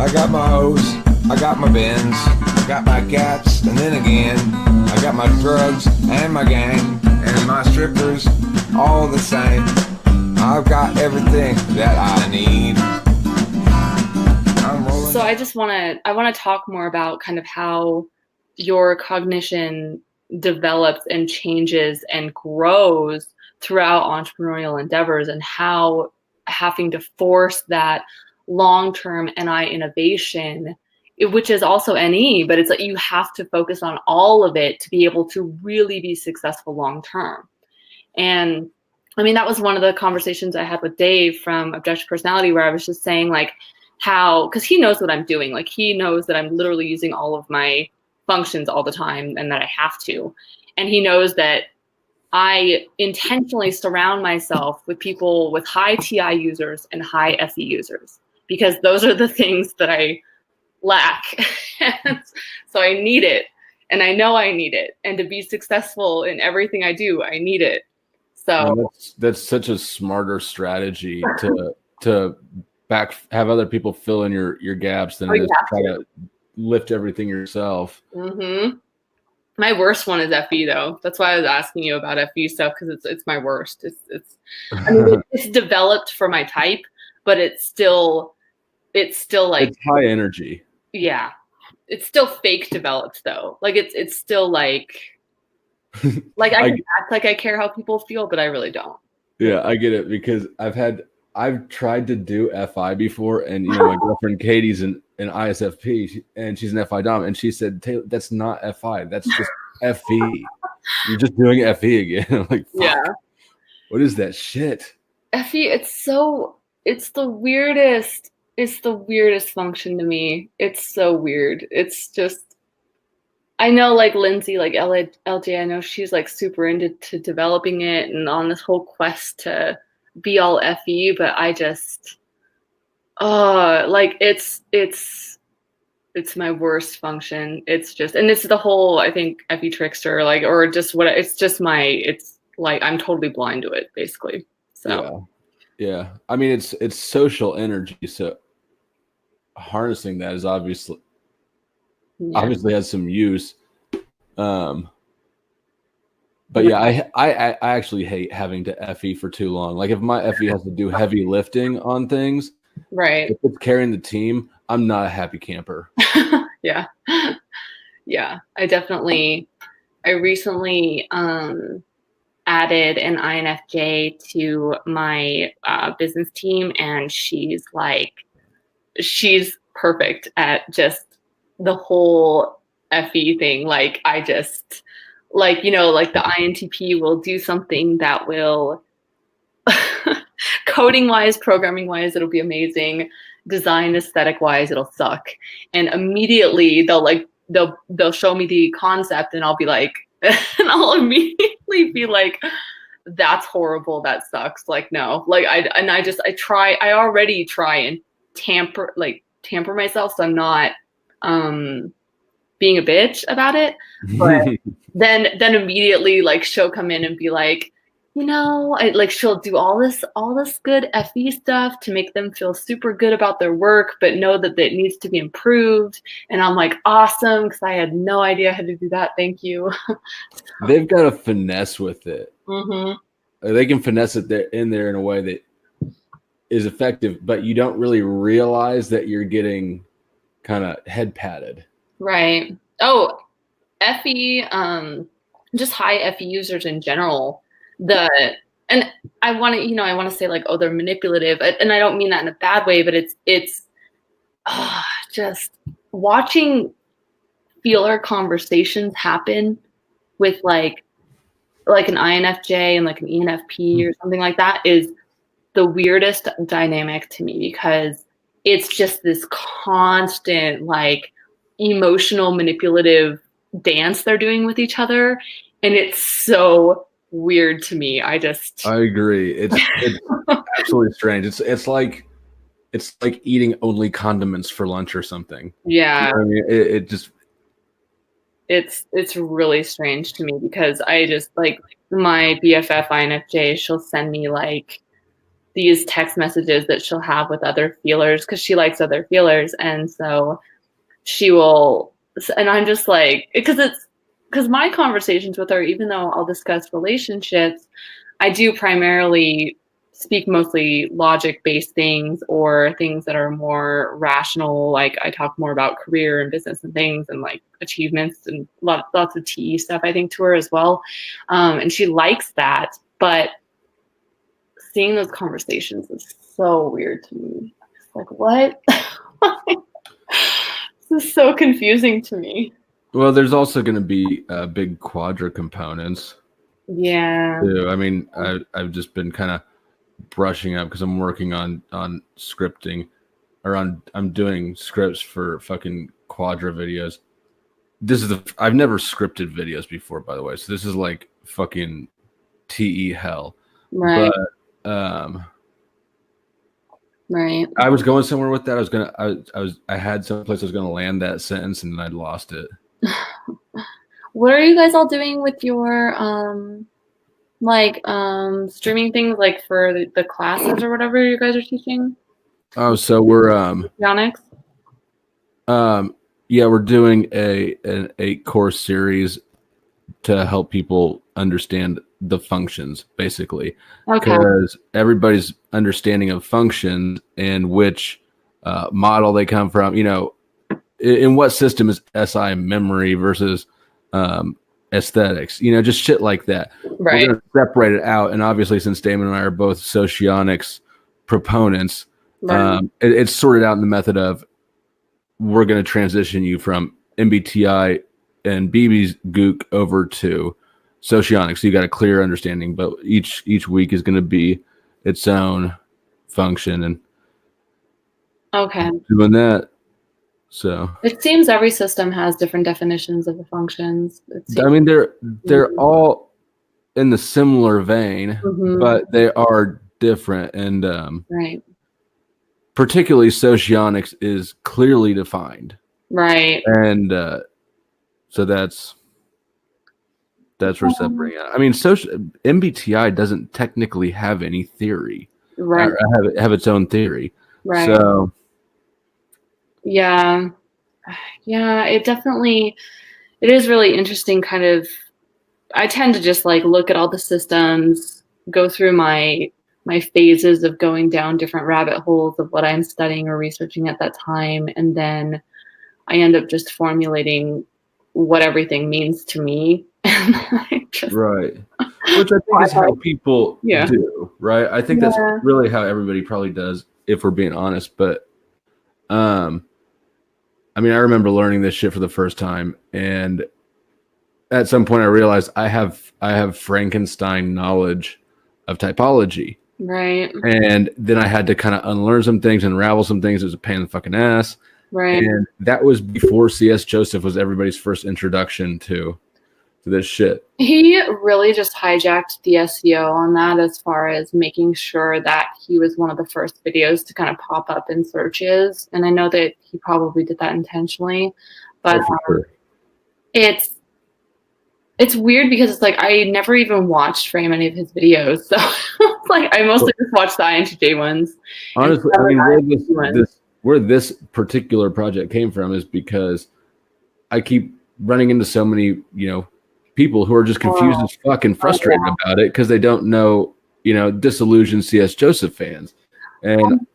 I got my hoes, I got my bins, I got my cats, and then again, I got my drugs and my gang, and my strippers, all the same. I've got everything that I need. So I want to talk more about kind of how your cognition develops and changes and grows throughout entrepreneurial endeavors, and how having to force that long-term NI innovation, which is also NE, but it's like you have to focus on all of it to be able to really be successful long-term. And I mean, that was one of the conversations I had with Dave from Objective Personality, where I was just saying like how, because he knows what I'm doing. Like he knows that I'm literally using all of my functions all the time and that I have to. And he knows that I intentionally surround myself with people with high TI users and high FE users, because those are the things that I lack. So I need it. And I know I need it. And to be successful in everything I do, I need it. So that's such a smarter strategy to have other people fill in your gaps than just try to lift everything yourself. Mm-hmm. My worst one is FE though. That's why I was asking you about FE stuff, because it's my worst. I mean, it's developed for my type, but it's still like it's high energy. Yeah, it's still fake developed though. Like it's still like I can act like I care how people feel, but I really don't. Yeah, I get it, because I've tried to do FI before, and my girlfriend Katie's an ISFP, and she's an FI dom, and she said, "Taylor, that's not FI, that's just FE. You're just doing FE again." I'm like, fuck. Yeah. What is that shit? FE, it's the weirdest. It's the weirdest function to me. It's so weird. It's just, I know like Lindsay, like LJ, I know she's like super into developing it and on this whole quest to be all FE, but I just, like it's my worst function. It's just, and it's the whole, I think, FE trickster, like, or just what, it's just it's like, I'm totally blind to it basically. So. Yeah. I mean, it's social energy. So harnessing that is obviously has some use. But yeah, I actually hate having to FE for too long. Like if my FE has to do heavy lifting on things, right? If it's carrying the team, I'm not a happy camper. Yeah. I recently added an INFJ to my business team, and she's perfect at just the whole FE thing. Like I just like the INTP will do something that will coding wise, programming wise, it'll be amazing. Design aesthetic wise, it'll suck. And immediately they'll show me the concept, and I'll be like, and I'll immediately be like, that's horrible, that sucks. Like, no, like I already try and tamper myself, so I'm not being a bitch about it. But then immediately like she'll come in and be like, she'll do all this good FE stuff to make them feel super good about their work, but know that it needs to be improved. And I'm like, awesome, because I had no idea how to do that. Thank you. They've got a finesse with it. Mm-hmm. They can finesse it in there in a way that is effective, but you don't really realize that you're getting kind of head patted. Right. Oh, FE, just high FE users in general. And I want to say like, oh, they're manipulative, and I don't mean that in a bad way, but it's just watching feeler conversations happen with like an INFJ and like an ENFP or something like that is the weirdest dynamic to me, because it's just this constant like emotional manipulative dance they're doing with each other, and it's so weird to me. I agree. It's absolutely strange. It's like eating only condiments for lunch or something. Yeah. I mean, it just, it's really strange to me, because I just like my BFF INFJ, she'll send me like these text messages that she'll have with other feelers because she likes other feelers. And so she will, and I'm just like, because my conversations with her, even though I'll discuss relationships, I do primarily speak mostly logic-based things or things that are more rational. Like I talk more about career and business and things and like achievements and lots of TE stuff, I think, to her as well. And she likes that, but seeing those conversations is so weird to me. It's like, what? This is so confusing to me. Well, there's also going to be big quadra components. Yeah. Too. I mean, I've just been kind of brushing up because I'm working on scripting, or I'm doing scripts for fucking quadra videos. I've never scripted videos before, by the way, so this is like fucking TE hell. Right. But right. I was going somewhere with that. I had some place I was gonna land that sentence and then I lost it. What are you guys all doing with your streaming things, like for the classes or whatever you guys are teaching? Oh, so we're Socionics? Yeah, we're doing an 8-course series to help people understand the functions, basically. Okay. Because everybody's understanding of functions and which model they come from, you know, in what system is SI memory versus aesthetics, you know, just shit like that. Right. We're going to separate it out. And obviously, since Damon and I are both Socionics proponents, Right. It's sorted out in the method of we're going to transition you from MBTI and BB's Gook over to Socionics. So you got a clear understanding, but each week is going to be its own function and Okay. doing that. So it seems every system has different definitions of the functions. I mean, they're all in the similar vein, but they are different. And right. Particularly Socionics is clearly defined. Right. And so that's where separating out. I mean, MBTI doesn't technically have any theory. Right. Have its own theory. Right. So yeah, it is really interesting. Kind of, I tend to just like look at all the systems, go through my phases of going down different rabbit holes of what I'm studying or researching at that time, and then I end up just formulating what everything means to me. Right. Which I think is how people do, right? I think that's really how everybody probably does, if we're being honest. But I mean, I remember learning this shit for the first time, and at some point I realized I have Frankenstein knowledge of typology. Right. And then I had to kind of unlearn some things and unravel some things. It was a pain in the fucking ass. Right. And that was before C.S. Joseph was everybody's first introduction to this shit. He really just hijacked the SEO on that, as far as making sure that he was one of the first videos to kind of pop up in searches. And I know that he probably did that intentionally, but it's weird because it's like I never even watched very many of his videos, so like I mostly just watched the INTJ ones. Honestly, I mean, where this particular project came from is because I keep running into so many, you know, people who are just confused as fuck and frustrated about it because they don't know, you know, disillusioned C.S. Joseph fans. And